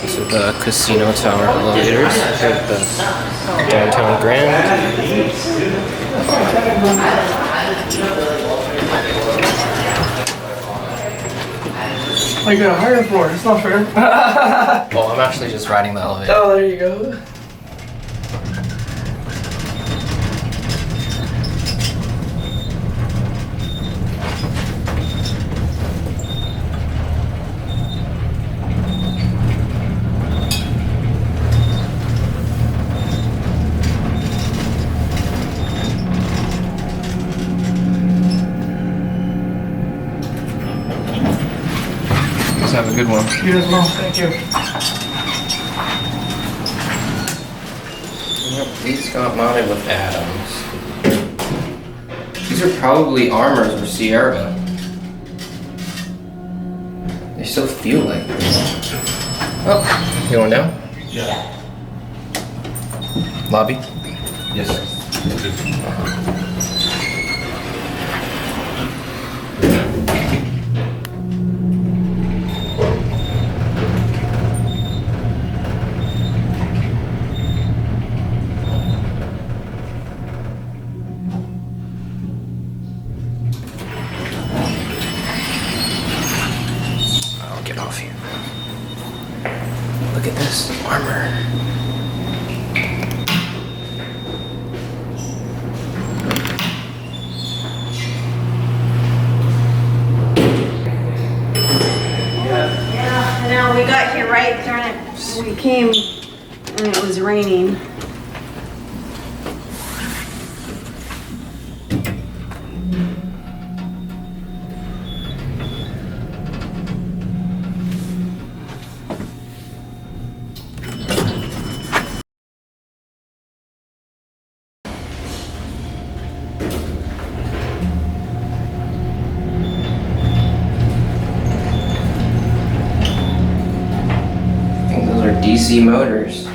These are the casino tower elevators here at the downtown Grand. I got a higher floor, it's not fair. Oh, I'm actually just riding the elevator. Oh, there you go. Have a good one. You as well, thank you. Yep, these got mounted with Adams. These are probably Armors or Sierra. They still feel like this. Oh, you going down? Yeah. Lobby? Yes, sir. Get off here. Look at this armor. Yeah, I know, we got here right during it. We came and it was raining. DC motors.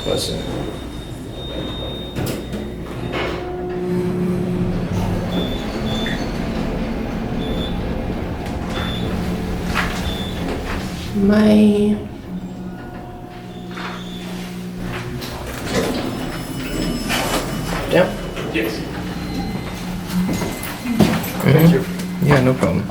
What's it? My Yep. Yes. Yeah, no problem.